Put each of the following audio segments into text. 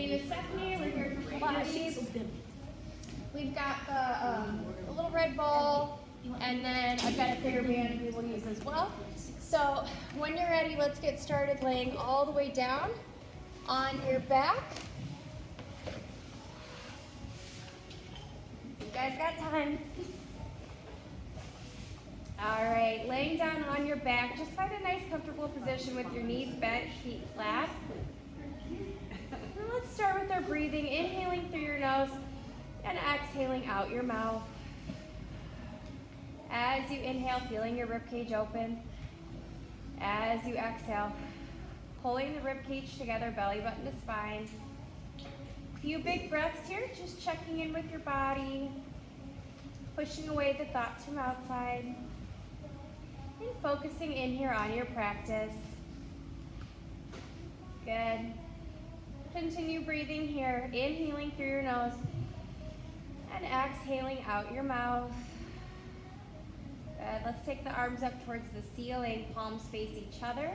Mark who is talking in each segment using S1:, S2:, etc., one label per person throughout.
S1: name is Stephanie. We're here for Pilates. We've got the little red ball, and then I've got a Theraband we will use as well. So when you're ready, let's get started laying all the way down on your back. You guys got time. All right, laying down on your back, just find a nice comfortable position with your knees bent, feet flat. And let's start with our breathing, inhaling through your nose and exhaling out your mouth. As you inhale, feeling your ribcage open. As you exhale, pulling the ribcage together, belly button to spine. A few big breaths here, just checking in with your body, pushing away the thoughts from outside, and focusing in here on your practice. Good. Continue breathing here, inhaling through your nose and exhaling out your mouth. Good. Let's take the arms up towards the ceiling, palms face each other.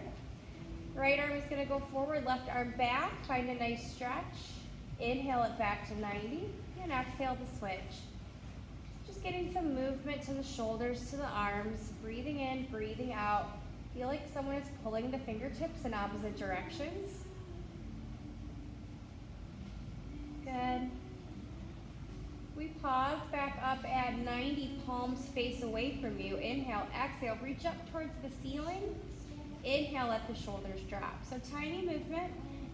S1: Right arm is going to go forward, left arm back. Find a nice stretch. Inhale it back to 90 and exhale to switch. Just getting some movement to the shoulders, to the arms. Breathing in, breathing out. Feel like someone is pulling the fingertips in opposite directions. Good. We pause, back up at 90, palms face away from you. Inhale, exhale, reach up towards the ceiling. Inhale, let the shoulders drop. So tiny movement.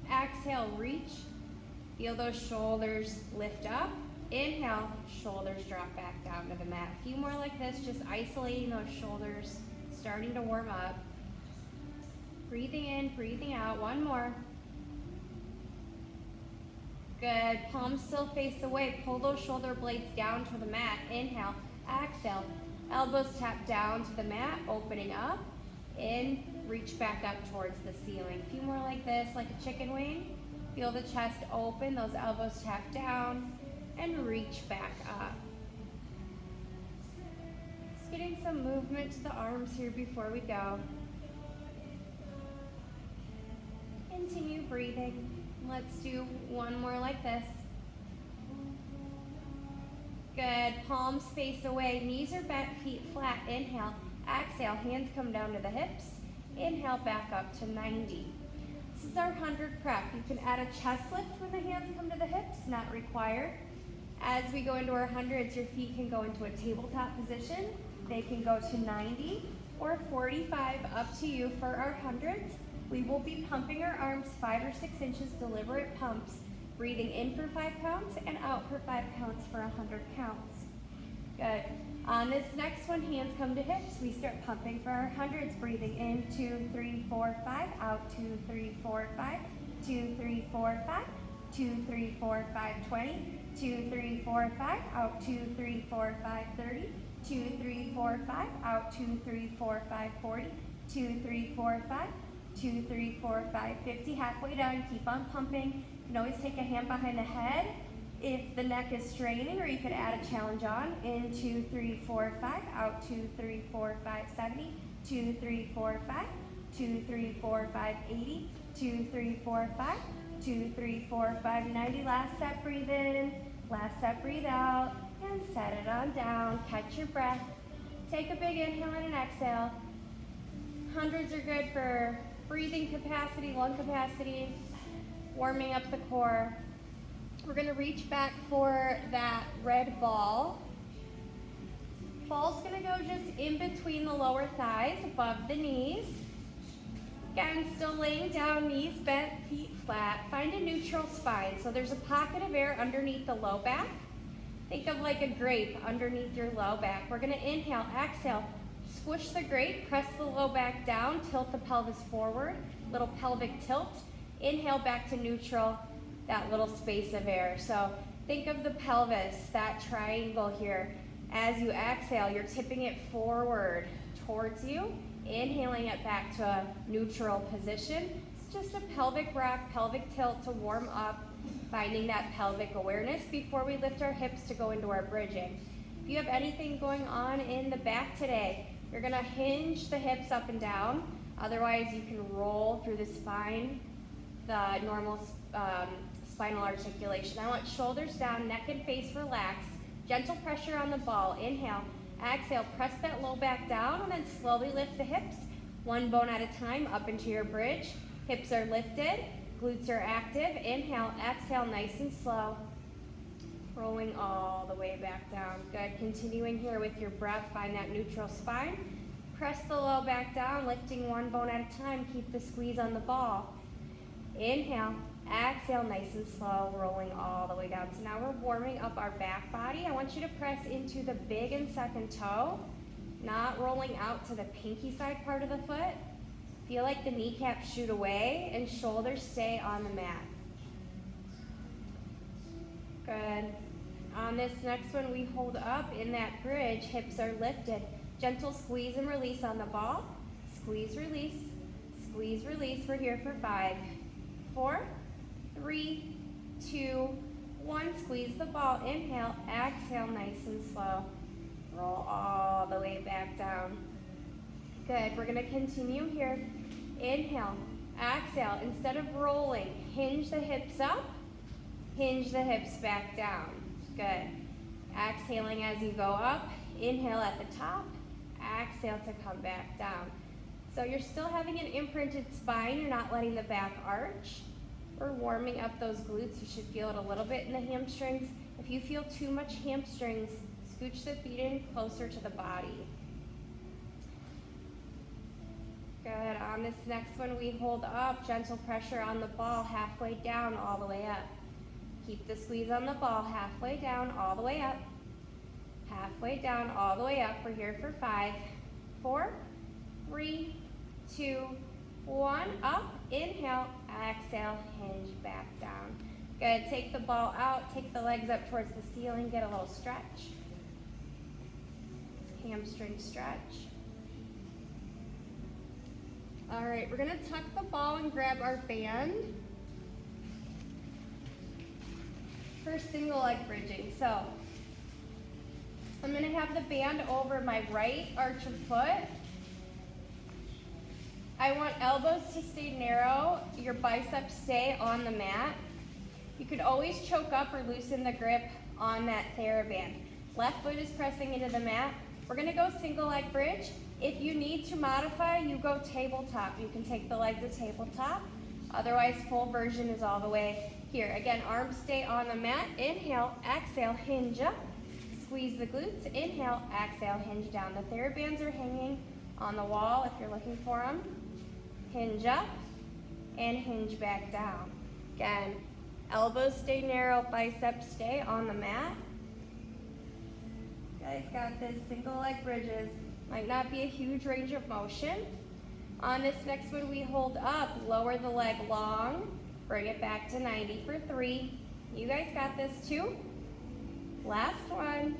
S1: Exhale, reach. Feel those shoulders lift up. Inhale, shoulders drop back down to the mat. A few more like this, just isolating those shoulders, starting to warm up. Breathing in, breathing out. One more. Good. Palms still face away. Pull those shoulder blades down to the mat. Inhale, exhale. Elbows tap down to the mat, opening up. In, reach back up towards the ceiling. A few more like this, like a chicken wing. Feel the chest open, those elbows tap down, and reach back up. Just getting some movement to the arms here before we go. Continue breathing. Let's do one more like this. Good. Palms face away. Knees are bent, feet flat. Inhale. Exhale. Hands come down to the hips. Inhale, back up to 90. This is our 100 prep. You can add a chest lift when the hands come to the hips, not required. As we go into our hundreds, your feet can go into a tabletop position. They can go to 90 or 45, up to you for our hundreds. We will be pumping our arms 5 or 6 inches, deliberate pumps, breathing in for 5 counts and out for 5 counts for 100 counts. Good. On this next one, hands come to hips. We start pumping for our hundreds, breathing in 2, 3, 4, 5, out 2, 3, 4, 5, 2, 3, 4, 5, 2, 3, 4, 5, 20, 2, 3, 4, 5, out 2, 3, 4, 5, 30, 2, 3, 4, 5, out 2, 3, 4, 5, 40, 2, 3, 4, 5, 2, 3, 4, 5, 50. Halfway down, keep on pumping. You can always take a hand behind the head if the neck is straining, or you could add a challenge on. In 2, 3, 4, 5, out 2, 3, 4, 5, 70, 2, 3, 4, 5, 2, 3, 4, 5, 80, 2, 3, 4, 5, 2, 3, 4, 5, 90. Last set, breathe in. Last set, breathe out. And set it on down. Catch your breath. Take a big inhale and an exhale. Hundreds are good for breathing capacity, lung capacity, warming up the core. We're going to reach back for that red ball. Ball's going to go just in between the lower thighs, above the knees. Again, still laying down, knees bent, feet flat. Find a neutral spine. So there's a pocket of air underneath the low back. Think of like a grape underneath your low back. We're going to inhale, exhale. Squish the grape, press the low back down, tilt the pelvis forward, little pelvic tilt. Inhale back to neutral, that little space of air. So think of the pelvis, that triangle here. As you exhale, you're tipping it forward towards you, inhaling it back to a neutral position. It's just a pelvic rock, pelvic tilt to warm up, finding that pelvic awareness before we lift our hips to go into our bridging. If you have anything going on in the back today, you're going to hinge the hips up and down. Otherwise, you can roll through the spine, the normal spinal articulation. I want shoulders down, neck and face relaxed. Gentle pressure on the ball. Inhale. Exhale, press that low back down and then slowly lift the hips. One bone at a time up into your bridge. Hips are lifted, glutes are active. Inhale, exhale, nice and slow. Rolling all the way back down. Good. Continuing here with your breath. Find that neutral spine. Press the low back down, lifting one bone at a time. Keep the squeeze on the ball. Inhale, exhale, nice and slow, rolling all the way down. So now we're warming up our back body. I want you to press into the big and second toe, not rolling out to the pinky side part of the foot. Feel like the kneecaps shoot away and shoulders stay on the mat. Good. On this next one, we hold up in that bridge, hips are lifted. Gentle squeeze and release on the ball. Squeeze, release, squeeze, release. We're here for 5, 4, 3, 2, 1. Squeeze the ball. Inhale, exhale, nice and slow. Roll all the way back down. Good. We're going to continue here. Inhale, exhale. Instead of rolling, hinge the hips up, hinge the hips back down. Good. Exhaling as you go up. Inhale at the top. Exhale to come back down. So you're still having an imprinted spine. You're not letting the back arch. We're warming up those glutes. You should feel it a little bit in the hamstrings. If you feel too much hamstrings, scooch the feet in closer to the body. Good. On this next one, we hold up. Gentle pressure on the ball, halfway down, all the way up. Keep the squeeze on the ball, halfway down, all the way up. Halfway down, all the way up. We're here for 5, 4, 3, 2, 1. Up, inhale, exhale, hinge back down. Good. Take the ball out, take the legs up towards the ceiling, get a little stretch. Hamstring stretch. All right, we're gonna tuck the ball and grab our band for single leg bridging. So I'm going to have the band over my right arch of foot. I want elbows to stay narrow, your biceps stay on the mat. You could always choke up or loosen the grip on that Theraband. Left foot is pressing into the mat. We're going to go single leg bridge. If you need to modify, you go tabletop. You can take the leg to tabletop. Otherwise, full version is all the way here. Again, arms stay on the mat. Inhale, exhale, hinge up. Squeeze the glutes. Inhale, exhale, hinge down. The Therabands are hanging on the wall if you're looking for them. Hinge up and hinge back down. Again, elbows stay narrow, biceps stay on the mat. You guys got this. Single leg bridges. Might not be a huge range of motion. On this next one, we hold up, lower the leg long, bring it back to 90 for 3. You guys got this too. Last one.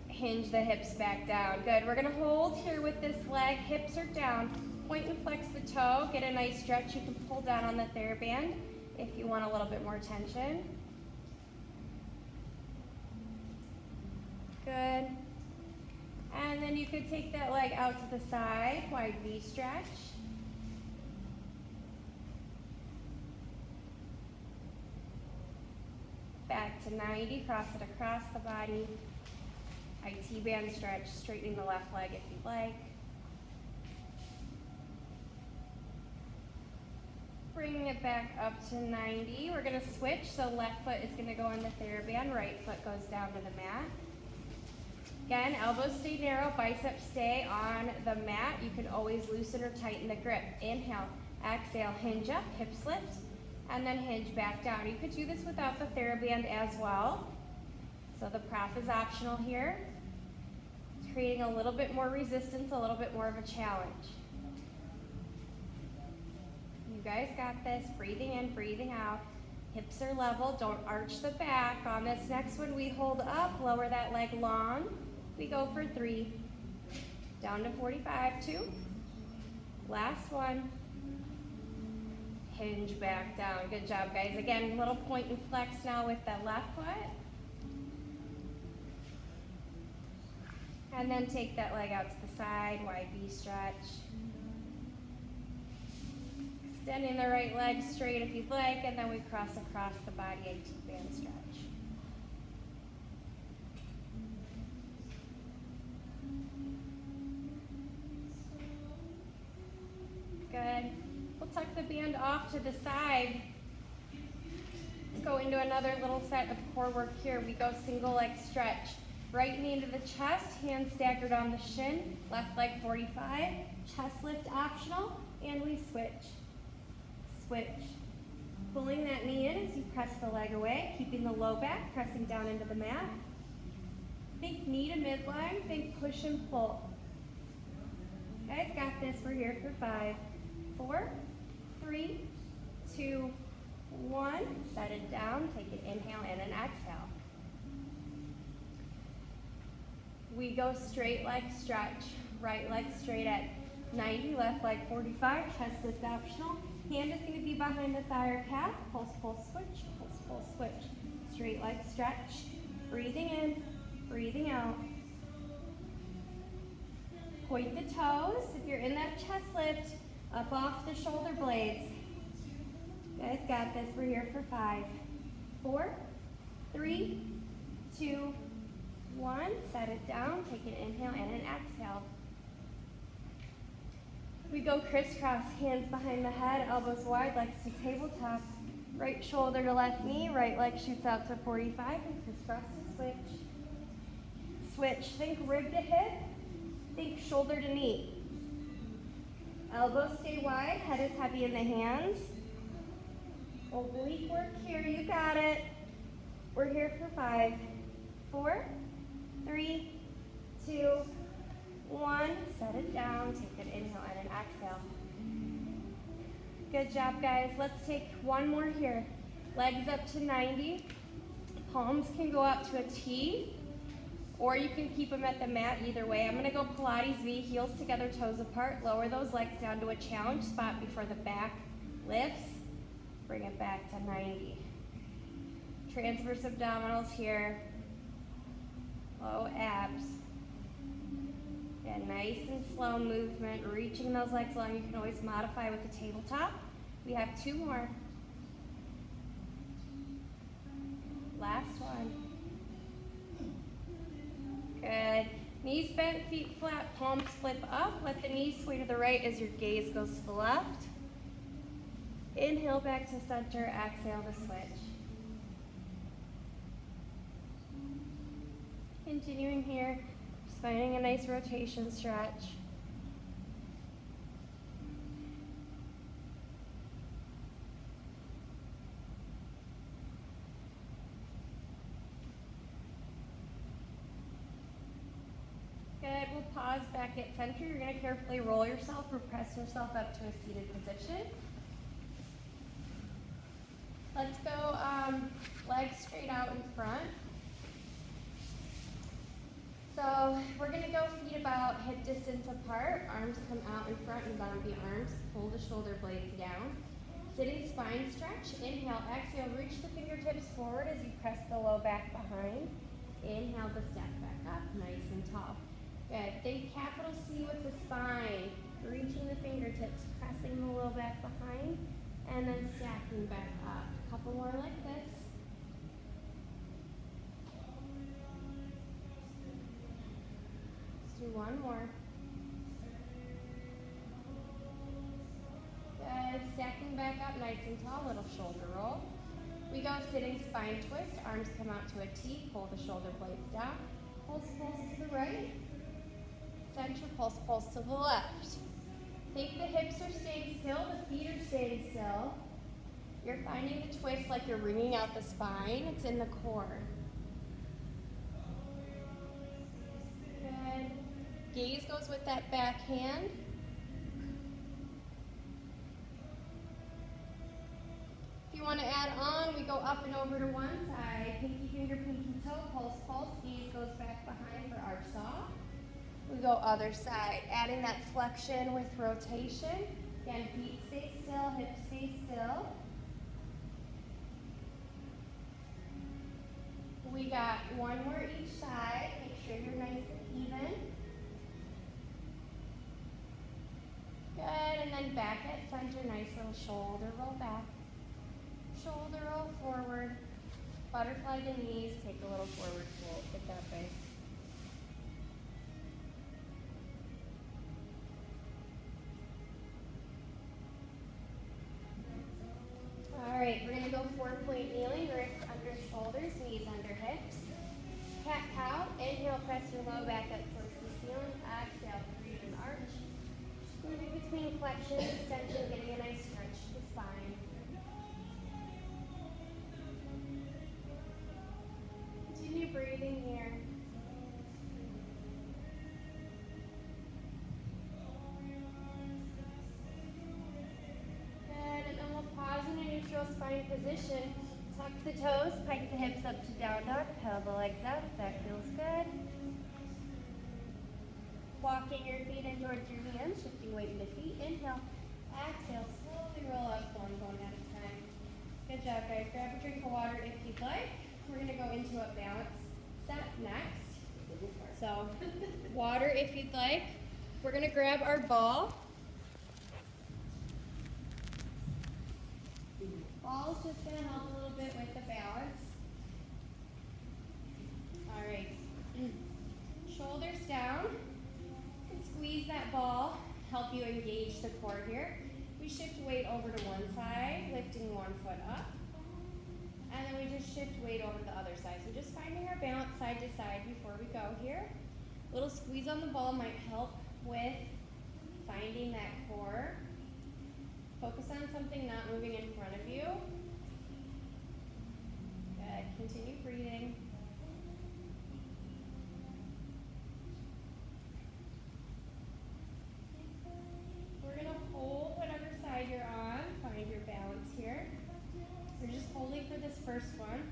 S1: Hinge the hips back down. Good. We're going to hold here with this leg. Hips are down. Point and flex the toe. Get a nice stretch. You can pull down on the Theraband if you want a little bit more tension. Good. And then you could take that leg out to the side, wide V stretch. Back to 90, cross it across the body. IT band stretch, straightening the left leg if you'd like. Bringing it back up to 90. We're going to switch, so left foot is going to go on the Theraband, right foot goes down to the mat. Again, elbows stay narrow, biceps stay on the mat. You can always loosen or tighten the grip. Inhale, exhale, hinge up, hips lift, and then hinge back down. You could do this without the Theraband as well. So the prop is optional here. It's creating a little bit more resistance, a little bit more of a challenge. You guys got this. Breathing in, breathing out. Hips are level, don't arch the back. On this next one, we hold up, lower that leg long. We go for 3, down to 45, 2. Last one. Hinge back down. Good job, guys. Again, little point and flex now with the left foot. And then take that leg out to the side, wide V stretch. Extending the right leg straight if you'd like, and then we cross across the body, a T-band stretch. Good. We'll tuck the band off to the side. Let's go into another little set of core work here. We go single leg stretch. Right knee into the chest, hands staggered on the shin, left leg 45, chest lift optional, and we switch. Switch. Pulling that knee in as you press the leg away, keeping the low back, pressing down into the mat. Think knee to midline, think push and pull. Guys, got this. We're here for 5, 4, 3, 2, 1. Set it down, take an inhale and an exhale. We go straight leg stretch. Right leg straight at 90, left leg 45, chest lift optional. Hand is going to be behind the thigh or calf. Pulse, pulse, switch, pulse, pulse, switch. Straight leg stretch. Breathing in, breathing out. Point the toes. If you're in that chest lift, up off the shoulder blades. You guys got this. We're here for 5, 4, 3, 2, 1. Set it down. Take an inhale and an exhale. We go crisscross, hands behind the head, elbows wide, legs to tabletop. Right shoulder to left knee, right leg shoots out to 45, and crisscross to switch. Switch. Think rib to hip. Think shoulder to knee. Elbows stay wide, head is heavy in the hands. Oblique work here, you got it. We're here for 5, 4, 3, 2, 1. Set it down, take an inhale and an exhale. Good job, guys. Let's take one more here. Legs up to 90. Palms can go up to a T, or you can keep them at the mat either way. I'm gonna go Pilates V, heels together, toes apart. Lower those legs down to a challenge spot before the back lifts. Bring it back to 90. Transverse abdominals here. Low abs. And nice and slow movement, reaching those legs long. You can always modify with the tabletop. We have 2 more. Last one. Good. Knees bent, feet flat, palms flip up. Let the knees sway to the right as your gaze goes to the left. Inhale back to center, exhale to switch. Continuing here, just finding a nice rotation stretch. Good, we'll pause back at center. You're gonna carefully roll yourself or press yourself up to a seated position. Let's go legs straight out in front. So we're gonna go feet about hip distance apart, arms come out in front and zombie arms, pull the shoulder blades down. Sitting spine stretch, inhale, exhale, reach the fingertips forward as you press the low back behind. Inhale to step back up, nice and tall. Good, think capital C with the spine, reaching the fingertips, pressing the low back behind, and then stacking back up. A couple more like this. Let's do one more. Good, stacking back up nice and tall, little shoulder roll. We go sitting spine twist, arms come out to a T, pull the shoulder blades down. Pulse, pulse to the right. Center, pulse, pulse to the left. Think the hips are staying still, the feet are staying still. You're finding the twist like you're wringing out the spine. It's in the core. Good. Gaze goes with that back hand. If you want to add on, we go up and over to one side. Pinky finger, pinky toe, pulse, pulse. Gaze goes back behind for arch saw. We go other side, adding that flexion with rotation. Again, feet stay still, hips stay still. We got one more each side. Make sure you're nice and even. Good, and then back at center, nice little shoulder roll back. Shoulder roll forward. Butterfly the knees, take a little forward fold, get that way. All right, we're gonna go 4-point kneeling, wrists under shoulders, knees under hips. Cat cow, inhale, press your low back up towards the ceiling. Exhale, breathe and arch. Moving between flexion and extension, getting a nice stretch to the spine. Continue breathing here. Good, and then we'll pause in a neutral spine position. Tuck the toes, pike the hips up to down dog, pedal the legs out if that feels good. Walking your feet in towards your hands, shifting weight into feet. Inhale, exhale, slowly roll up, one bone at a time. Good job, guys. Grab a drink of water if you'd like. We're gonna go into a balance set next. So, water if you'd like. We're gonna grab our ball. Ball's just gonna help a little bit with the balance. All right. Shoulders down. Squeeze that ball, help you engage the core here. We shift weight over to one side, lifting one foot up. And then we just shift weight over to the other side. So just finding our balance side to side before we go here. A little squeeze on the ball might help with finding that core. Focus on something not moving in front of you. Good, continue breathing. Hold whatever side you're on, find your balance here. We're just holding for this first one.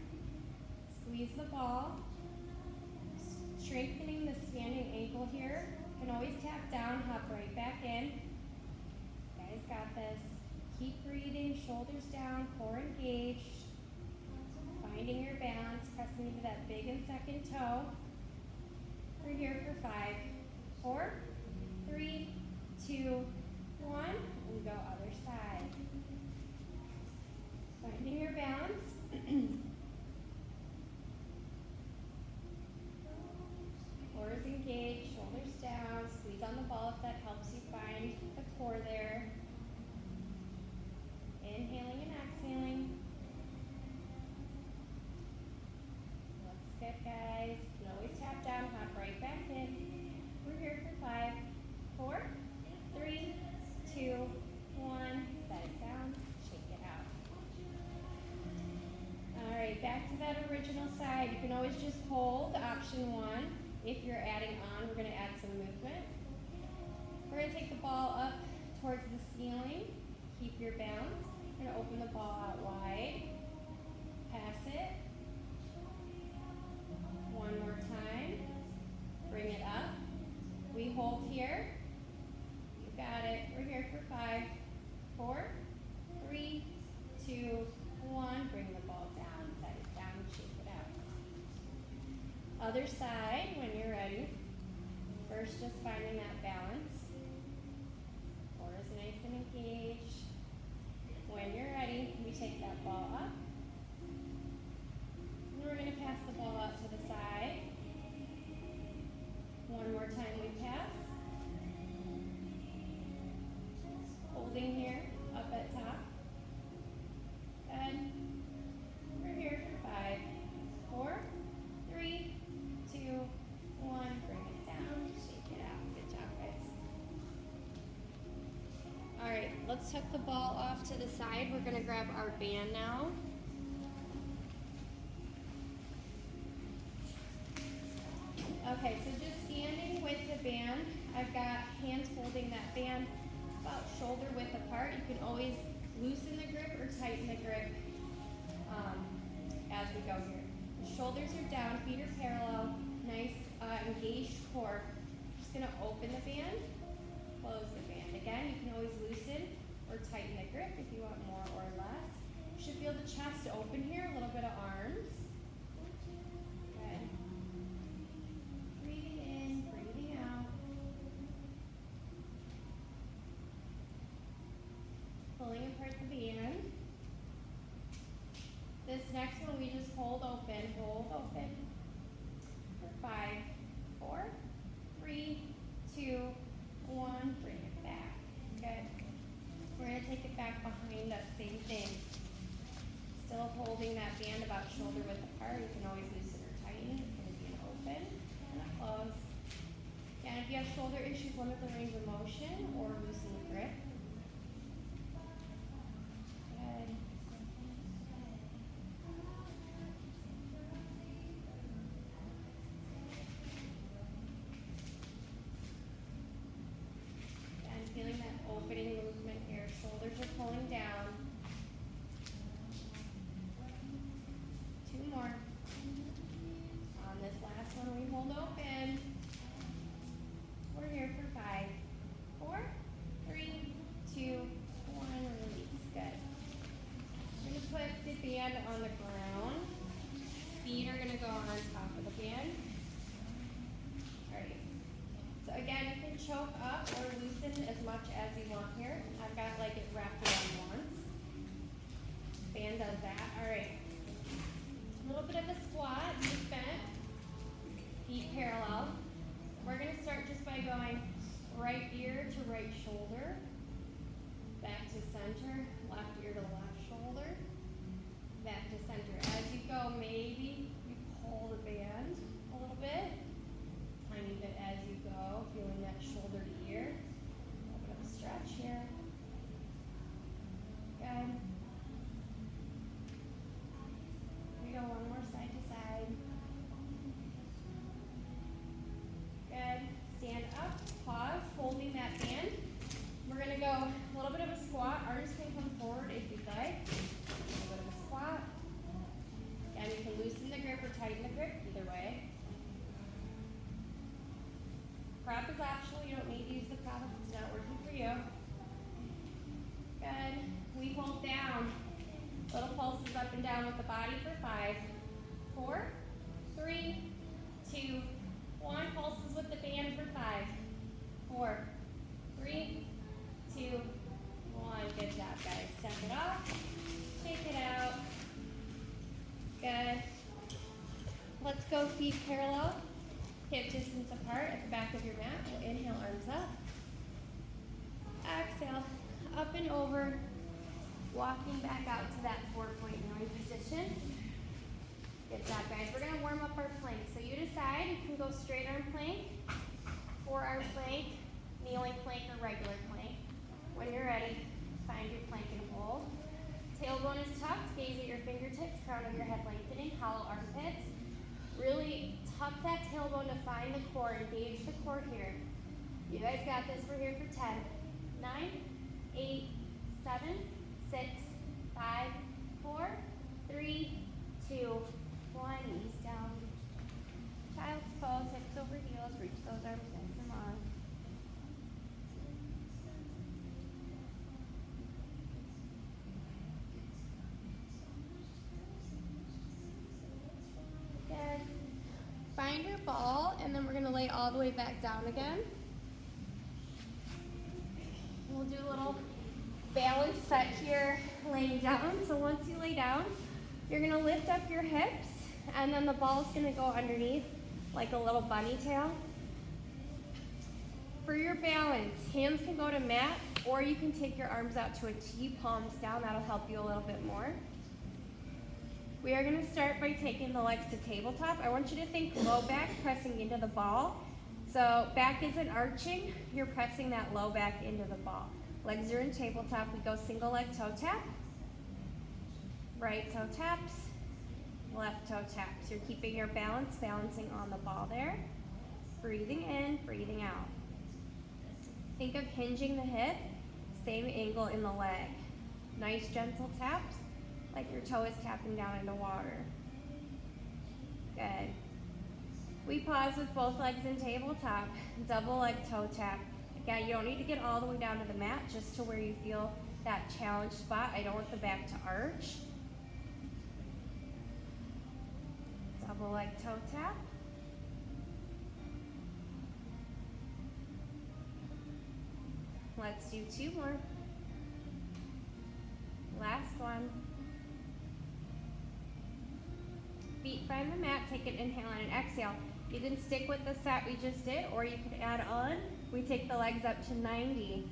S1: Squeeze the ball. Strengthening the standing ankle here. You can always tap down, hop right back in. You guys got this. Keep breathing, shoulders down, core engaged. Finding your balance, pressing into that big and second toe. We're here for 5, 4, 3, 2, 1, and go other side. Finding your balance. Core is engaged, shoulders down, squeeze on the ball if that helps you find the core there. Inhaling and exhaling. Looks good, guys. You can always tap down, hop right back in. We're here for 5, 4, 3, 2, 1, set it down, shake it out. All right, back to that original side. You can always just hold option 1. If you're adding on, we're gonna add some movement. We're gonna take the ball up towards the ceiling. Keep your balance. We're gonna open the ball out wide. Pass it. One more time. Bring it up. We hold here. Got it. We're here for 5, 4, 3, 2, 1. Bring the ball down, set it down, shake it out. Other side when you're ready. First, just finding that balance. Core is nice and engaged. When you're ready, we take that ball up. And we're going to pass the ball out to the side. One more time we pass. Holding here, up at top. Good. We're here for 5, 4, 3, 2, 1. Bring it down, shake it out. Good job, guys. All right, let's tuck the ball off to the side. We're gonna grab our band now. Okay, so just standing with the band. I've got hands holding that band about shoulder width apart. You can always loosen the grip or tighten the grip as we go here. The shoulders are down, feet are parallel, nice engaged core. Just gonna open the band, close the band. Again, you can always loosen or tighten the grip if you want more or less. You should feel the chest open here, a little bit of arms. Good. Breathing in, breathing out. holding that band about shoulder width apart. You can always loosen or tighten. It's going to be an open and a close. And if you have shoulder issues, limit the range of motion or loosen the grip. Good. And feeling that opening movement here. Shoulders are pulling down. 2 more. On this last one, we hold open. We're here for 5, 4, 3, 2, 1, release. Good. We're going to put the band on the ground. Feet are going to go on top of the band. Alright. So again, you can choke up or loosen as much as you want here. I've got like it wrapped around once. Band does that. Alright. A little bit of a squat, knees bent, feet parallel. We're going to start just by going right ear to right shoulder, back to center, left ear to left shoulder, back to center. As you go, maybe you pull the band a little bit, tiny bit as you go, feeling that shoulder to ear. A little bit of a stretch here. Good. We go one more side to side. Good. Stand up, pause, holding that band. We're going to go a little bit of a squat. Arms can come forward if you'd like. A little bit of a squat. And you can loosen the grip or tighten the grip, either way. Prop is optional. You don't need to use the prop if it's not working for you. Good. We hold down. Little pulses up and down with the body for 5, 4, 3, 2, 1. Pulses with the band for 5, 4, 3, 2, 1. Good job, guys. Step it off. Take it out. Good. Let's go feet parallel. Hip distance apart at the back of your mat. We'll inhale, arms up. Exhale, up and over. Walking back out to that 4-point kneeling position. Good job, guys. We're going to warm up our plank. So you decide. You can go straight arm plank, forearm plank, kneeling plank, or regular plank. When you're ready, find your plank and hold. Tailbone is tucked. Gaze at your fingertips, crown of your head lengthening, hollow armpits. Really tuck that tailbone to find the core. Engage the core here. You guys got this. We're here for 10, 9, 8, 7, 6, 5, 4, 3, 2, 1. Knees down. Child's pose, hips over heels. Reach those arms nice and long. Good. Find your ball, and then we're going to lay all the way back down again. We'll do a little balance set here, laying down. So once you lay down, you're going to lift up your hips, and then the ball's going to go underneath like a little bunny tail. For your balance, hands can go to mat, or you can take your arms out to a T, palms down. That'll help you a little bit more. We are going to start by taking the legs to tabletop. I want you to think low back pressing into the ball. So back isn't arching, you're pressing that low back into the ball. Legs are in tabletop. We go single leg toe tap, right toe taps, left toe taps. You're keeping your balance, balancing on the ball there. Breathing in, breathing out. Think of hinging the hip, same angle in the leg. Nice gentle taps, like your toe is tapping down into water. Good. We pause with both legs in tabletop, double leg toe tap. Again, you don't need to get all the way down to the mat, just to where you feel that challenge spot. I don't want the back to arch. Double leg toe tap. Let's do 2 more. Last one. Feet find the mat, take an inhale and an exhale. You can stick with the set we just did, or you could add on. We take the legs up to 90.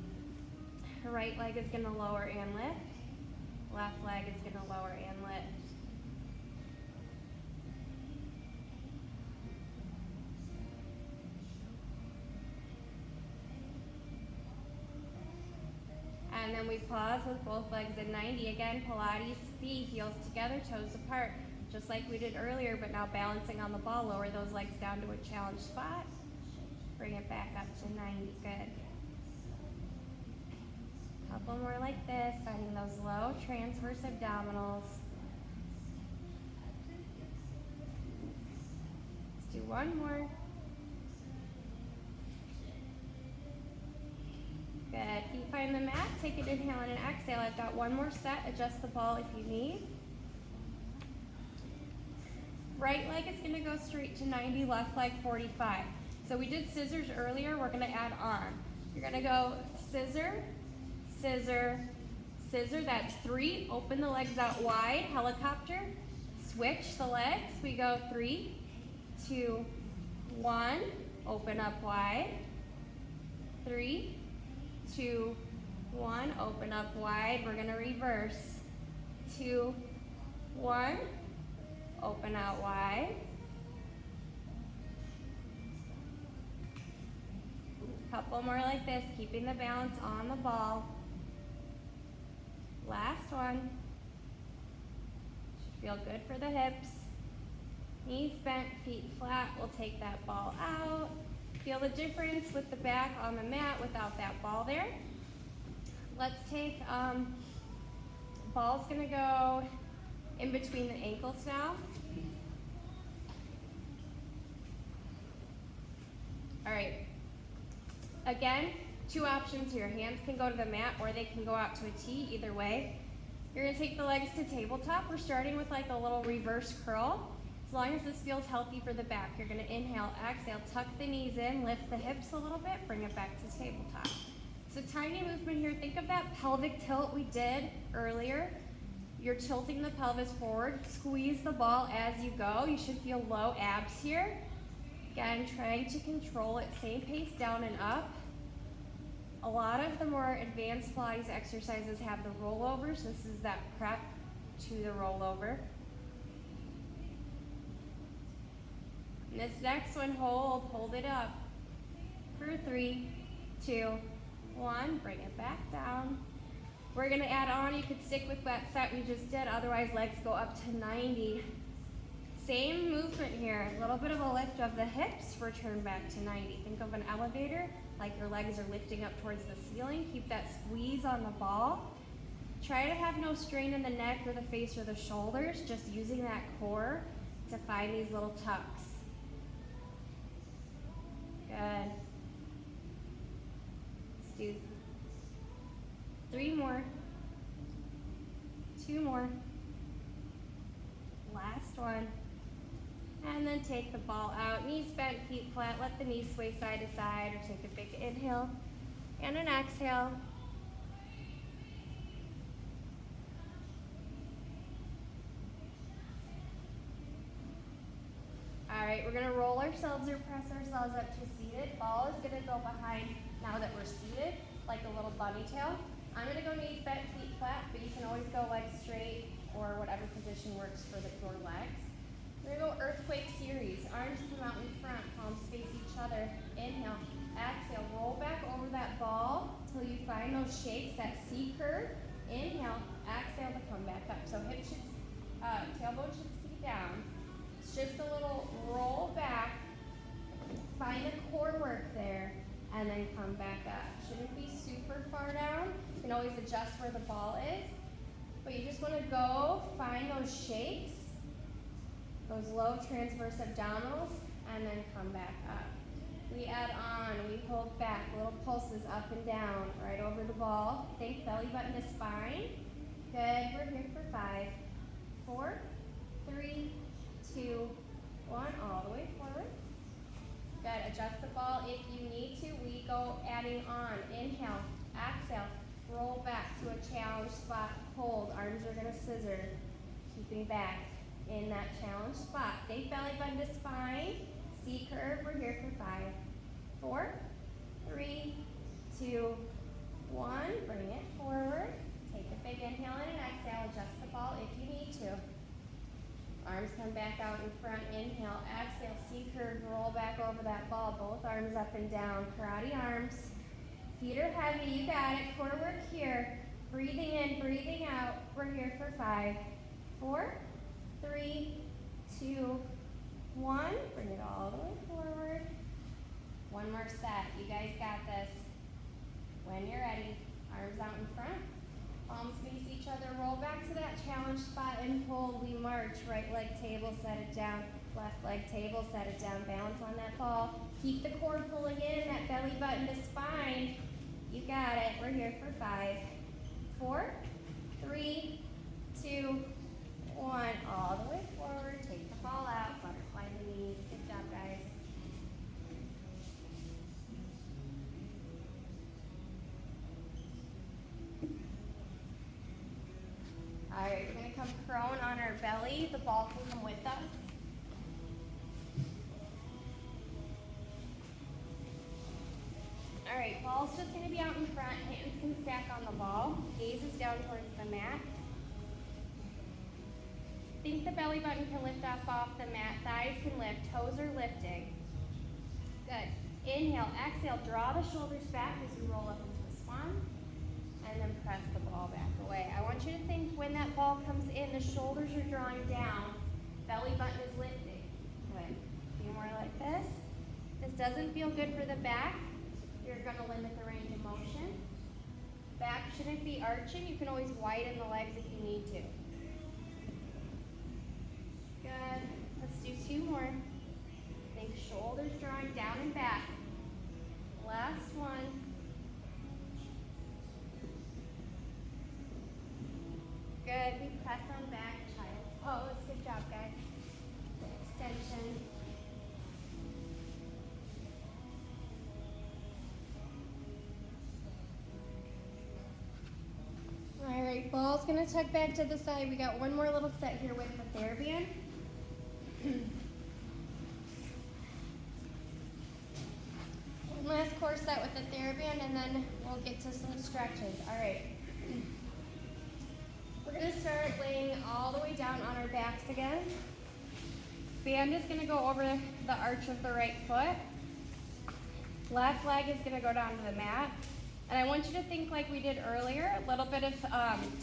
S1: The right leg is going to lower and lift. Left leg is going to lower and lift. And then we pause with both legs at 90. Again, Pilates feet, heels together, toes apart. Just like we did earlier, but now balancing on the ball. Lower those legs down to a challenge spot. Bring it back up to 90, good. Couple more like this, finding those low transverse abdominals. Let's do one more. Good, feet find the mat, take an inhale and an exhale. I've got one more set, adjust the ball if you need. Right leg is gonna go straight to 90, left leg 45. So we did scissors earlier, we're gonna add arm. You're gonna go scissor, scissor, scissor, that's 3. Open the legs out wide, helicopter. Switch the legs, we go 3, 2, 1. Open up wide. 3, 2, 1. Open up wide. We're gonna reverse. 2, 1. Open out wide. Couple more like this, keeping the balance on the ball. Last one. Should feel good for the hips. Knees bent, feet flat. We'll take that ball out. Feel the difference with the back on the mat without that ball there. Let's take, ball's gonna go in between the ankles now. All right. Again, 2 options here. Hands can go to the mat or they can go out to a T, either way. You're gonna take the legs to tabletop. We're starting with like a little reverse curl. As long as this feels healthy for the back, you're gonna inhale, exhale, tuck the knees in, lift the hips a little bit, bring it back to tabletop. So tiny movement here. Think of that pelvic tilt we did earlier. You're tilting the pelvis forward. Squeeze the ball as you go. You should feel low abs here. Again, trying to control it, same pace down and up. A lot of the more advanced Pilates exercises have the rollovers. This is that prep to the rollover. And this next one, hold it up for 3, 2, 1. Bring it back down. We're gonna add on, you could stick with that set we just did, otherwise legs go up to 90. Same movement here, a little bit of a lift of the hips, return back to 90. Think of an elevator, like your legs are lifting up towards the ceiling. Keep that squeeze on the ball. Try to have no strain in the neck or the face or the shoulders, just using that core to find these little tucks. Good. Let's do 3 more, 2 more, last one. And then take the ball out, knees bent, feet flat, let the knees sway side to side, or take a big inhale and an exhale. All right, we're gonna roll ourselves or press ourselves up to seated. Ball is gonna go behind now that we're seated, like a little bunny tail. I'm gonna go knees bent, feet flat, but you can always go legs straight or whatever position works for your legs. We're gonna go earthquake series. Arms come out in front, palms face each other. Inhale, exhale, roll back over that ball till you find those shapes, that C curve. Inhale, exhale to come back up. So hip should, tailbone should stay down. It's just a little roll back. Find the core work there, and then come back up. Shouldn't be super far down. You can always adjust where the ball is, but you just want to go find those shapes, those low transverse abdominals, and then come back up. We add on, we hold back, little pulses up and down, right over the ball. Think belly button to spine. Good, we're here for 5, 4, 3, 2, 1, all the way forward. Good, adjust the ball if you need to. We go adding on, inhale, exhale, roll back to a challenge spot, hold, arms are gonna scissor, keeping back in that challenge spot. Think belly button to spine, C curve, we're here for 5, 4, 3, 2, 1, bring it forward. Take a big inhale and an exhale, adjust the ball if you need to. Arms come back out in front, inhale, exhale, C curve, roll back over that ball, both arms up and down, karate arms. Feet are heavy, you got it. Core work here. Breathing in, breathing out. We're here for 5, 4, 3, 2, 1. Bring it all the way forward. One more set. You guys got this. When you're ready, arms out in front. Palms face each other. Roll back to that challenge spot and hold. We march. Right leg table, set it down. Left leg table, set it down. Balance on that ball. Keep the core pulling in, that belly button to spine. You got it. We're here for 5, 4, 3, 2, 1. All the way forward. Take the ball out. Butterfly the knees. Good job, guys. All right, we're going to come prone on our belly. The ball can come with us. All right, ball's just going to be out in front. Hands can stack on the ball. Gaze is down towards the mat. Think the belly button can lift up off the mat. Thighs can lift. Toes are lifting. Good. Inhale, exhale. Draw the shoulders back as you roll up into a swan. And then press the ball back away. I want you to think when that ball comes in, the shoulders are drawing down. Belly button is lifting. Good. A few more like this. This doesn't feel good for the back. You're going to limit the range of motion. Back shouldn't be arching. You can always widen the legs if you need to. Good. Let's do 2 more. Think shoulders drawing down and back. Last one. Good. We press on back, child pose. Good job, guys. Extension. All right, ball's gonna tuck back to the side. We got one more little set here with the Theraband. One last core set with the Theraband, and then we'll get to some stretches. All right. We're gonna start laying all the way down on our backs again. Band is gonna go over the arch of the right foot. Left leg is gonna go down to the mat. And I want you to think like we did earlier, a little bit of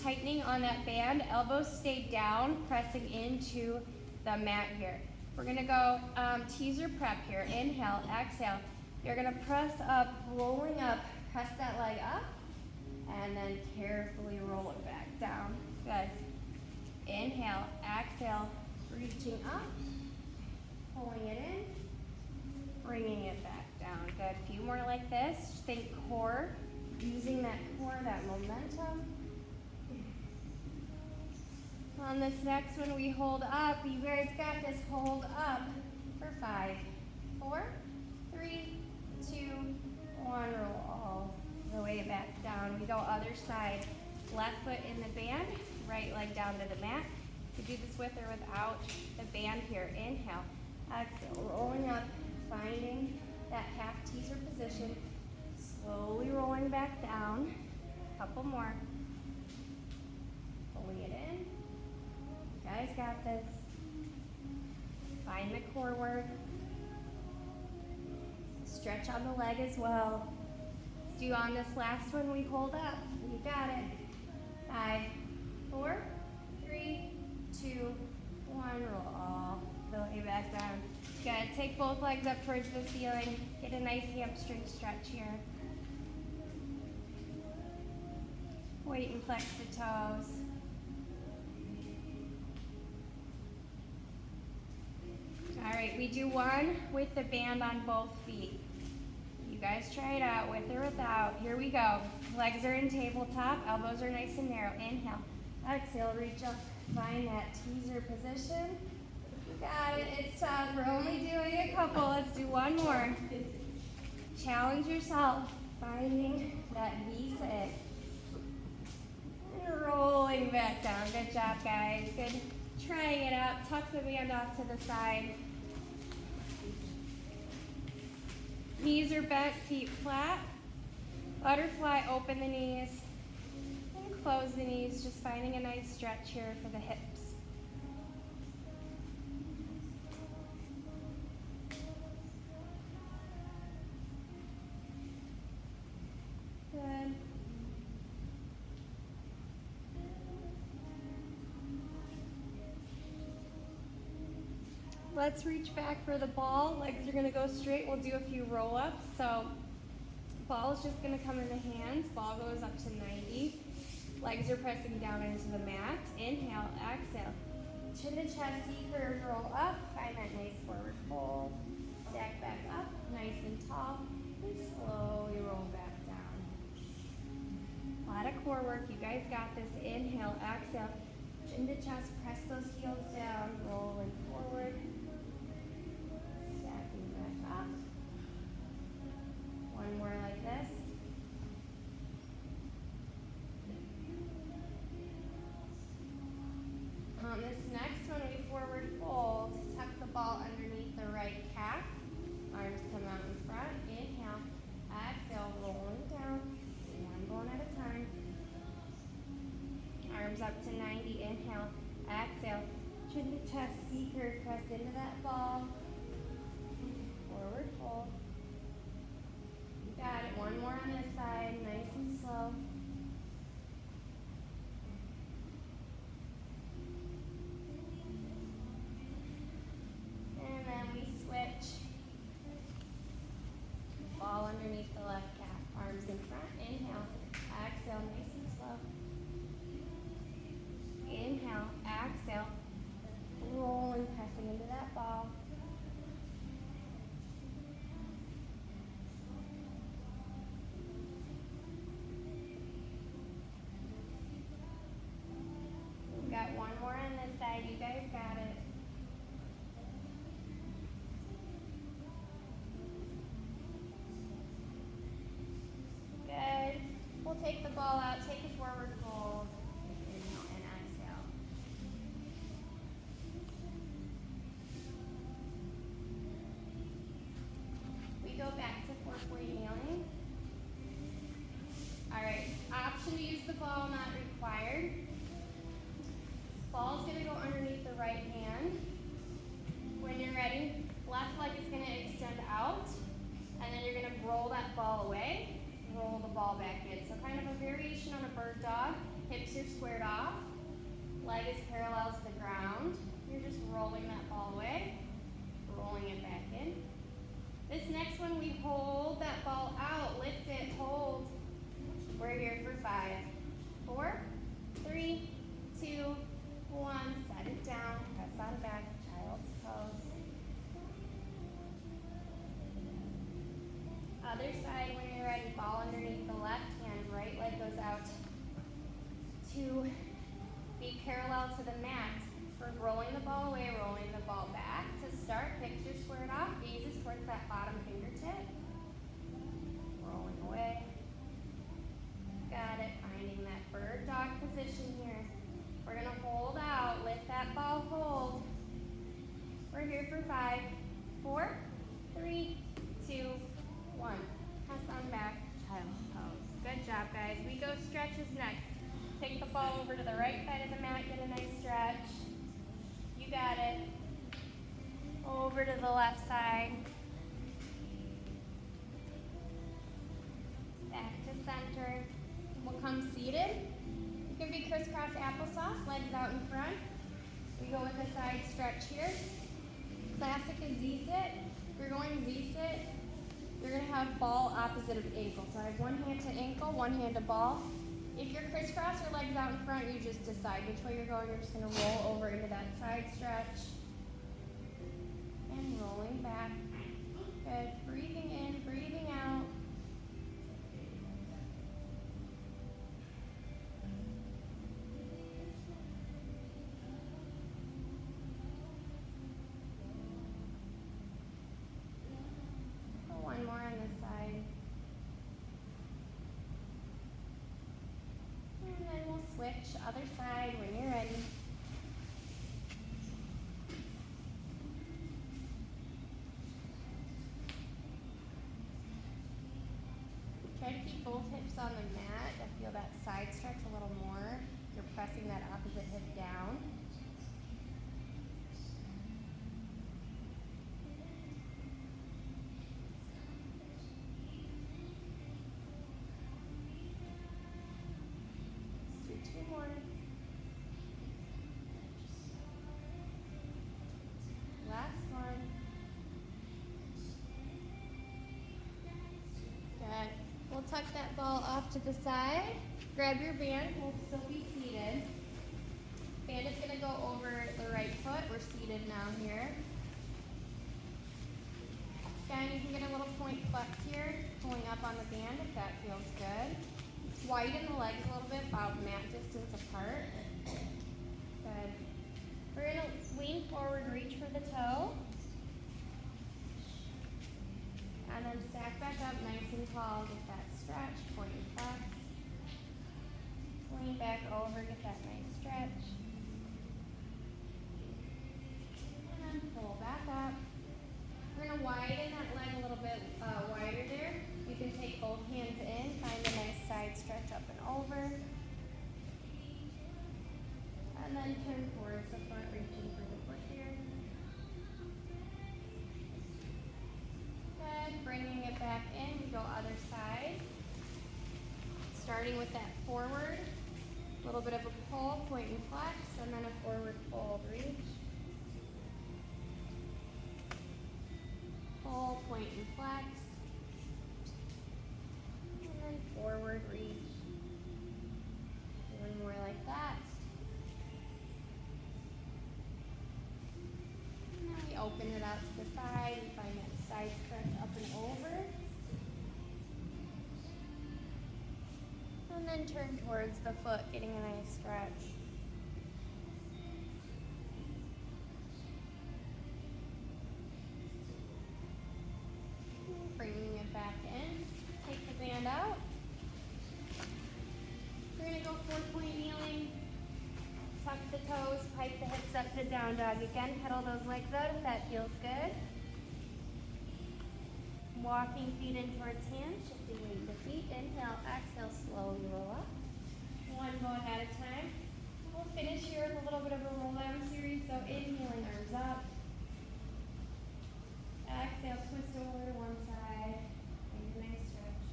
S1: tightening on that band. Elbows stay down, pressing into the mat here. We're gonna go teaser prep here. Inhale, exhale. You're gonna press up, rolling up, press that leg up, and then carefully roll it back down. Good. Inhale, exhale, reaching up, pulling it in, bringing it back down. Good. A few more like this. Think core. Using that core, that momentum. On this next one, we hold up. You guys got this. Hold up for 5, 4, 3, 2, 1. Roll all the way back down. We go other side. Left foot in the band, right leg down to the mat. You do this with or without the band here. Inhale, exhale, rolling up, finding that half teaser position. Slowly rolling back down. Couple more. Pulling it in. You guys got this. Find the core work. Stretch on the leg as well. Let's do on this last one, we hold up. You got it. 5, 4, 3, 2, 1. Roll all the way back down. Good. Take both legs up towards the ceiling. Get a nice hamstring stretch here. Wait and flex the toes. All right, we do one with the band on both feet. You guys try it out with or without. Here we go. Legs are in tabletop, elbows are nice and narrow. Inhale, exhale, reach up, find that teaser position. You got it, it's tough. We're only doing a couple. Let's do one more. Challenge yourself, finding that V-sit. And rolling back down. Good job, guys. Good trying it out. Tuck the band off to the side. Knees are bent, feet flat. Butterfly, open the knees. And close the knees, just finding a nice stretch here for the hips. Let's reach back for the ball. Legs are gonna go straight. We'll do a few roll-ups. So ball is just gonna come in the hands. Ball goes up to 90. Legs are pressing down into the mat. Inhale, exhale. Chin to chest, C-curve, roll up. Find that nice forward fold. Stack back up, nice and tall. And slowly roll back down. A lot of core work. You guys got this. Inhale, exhale. Chin to chest, press those heels down. Rolling forward. Stacking back up. One more like this. On this next one, we forward fold. Tuck the ball underneath the right calf. Arms come out in front. Inhale. Exhale, rolling down. One bone at a time. Arms up to 90. Inhale. Exhale. Chin to chest, C-curve. Press into that ball. Forward fold. You got it. One more on this side. Nice and slow. And then we switch. Ball underneath the left calf. Arms in front. Inhale. Exhale. Nice and slow. Inhale. Exhale. Rolling, pressing into that ball. We've got one more on this side. You guys got it. Good. We'll take the ball out, take a forward fold. Inhale and exhale. We go back to four-point kneeling. All right, option to use the ball, not required. Ball's gonna go underneath the right hand. When you're ready, left leg is gonna extend out, and then you're gonna roll that ball away, roll the ball back in. So kind of a variation on a bird dog. Hips are squared off, leg is parallel to the ground. You're just rolling that ball away, rolling it back in. This next one, we hold that ball out, lift it, hold. We're here for 5, 4, 3, 2, 1. Set it down, press on back, child's pose. Other side, when you're ready, ball underneath the left hand, right leg goes out to be parallel to the mat. We're rolling the ball away, rolling the ball back. To start, hips are squared off, gaze is towards that bottom fingertip. Rolling away. Got it, finding that bird dog position here. We're gonna hold out, lift that ball, hold. We're here for 5, 4, 3, 2, 1. Press on back, child's pose. Good job, guys. We go stretches next. Take the ball over to the right side of the mat, get a nice stretch. You got it. Over to the left side. Back to center. We'll come seated. You can be crisscross applesauce, legs out in front. We go with a side stretch here. Classic is Z-sit. If you're going Z-sit, you're gonna have ball opposite of ankle. So I have one hand to ankle, one hand to ball. If you're crisscross or legs out in front, you just decide which way you're going. You're just gonna roll over into that side stretch. And rolling back. Good, breathing in, breathing out. One more on this side. And then we'll switch other side when you're ready. Try to keep both hips on the mat. I feel that side stretch a little more. You're pressing that opposite hip down. Let's do 2 more. Last tuck that ball off to the side. Grab your band, we'll still be seated. Band is gonna go over the right foot. We're seated now here. Again, you can get a little point flex here, pulling up on the band if that feels good. Widen the legs a little bit, about mat distance apart. Good. We're gonna lean forward, reach for the toe. And then stack back up nice and tall, get that stretch, point and flex. Lean back over, get that nice stretch. And then pull back up. We're gonna widen that leg a little bit wider there. You can take both hands in, find a nice side stretch up and over. And then turn towards the front, reaching for the foot here. Good, bringing it back in, we go other side. Starting with that forward, a little bit of a pull, point and flex, and then a forward fold reach. Pull, point and flex. And then forward reach. One more like that. And now we open it out to the side and find that side stretch up and over. And then turn towards the foot, getting a nice stretch. Bringing it back in. Take the band out. We're going to go 4-point kneeling. Tuck the toes, pipe the hips up to down dog. Again, pedal those legs out if that feels good. Walking feet in towards hands, shifting weight to feet. Inhale, exhale, slowly roll up. One bone at a time. We'll finish here with a little bit of a roll down series. So inhaling, arms up. Exhale, twist over to one side. Make a nice stretch.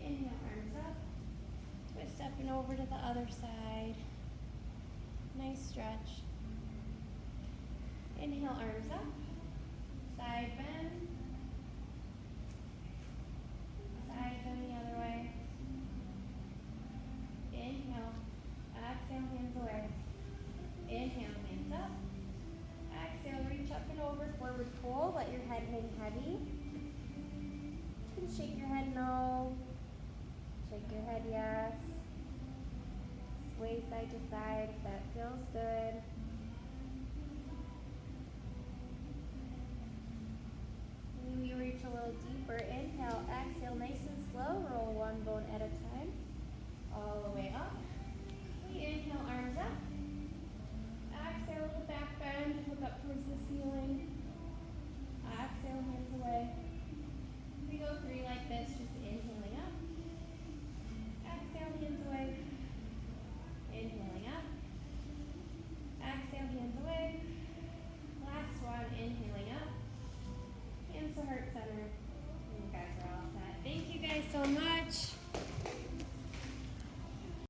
S1: Inhale, arms up. Twist up and over to the other side. Nice stretch. Inhale, arms up. Side bend. Side bend the other way. Inhale. Exhale, hands away. Inhale, hands up. Exhale, reach up and over, forward fold. Let your head hang heavy. You can shake your head no. Shake your head yes. Sway side to side if that feels good. Maybe reach a little deeper. Inhale, exhale, nice and slow. Roll one bone at a time. All the way up. We inhale, arms up. Exhale, little back bend. Look up towards the ceiling. Exhale, hands away. We go 3 like this, just inhaling up. Exhale, hands away. Inhaling up. Exhale, hands away. Last one, inhaling up. Hands to heart center. You guys are all set. Thank you guys so much.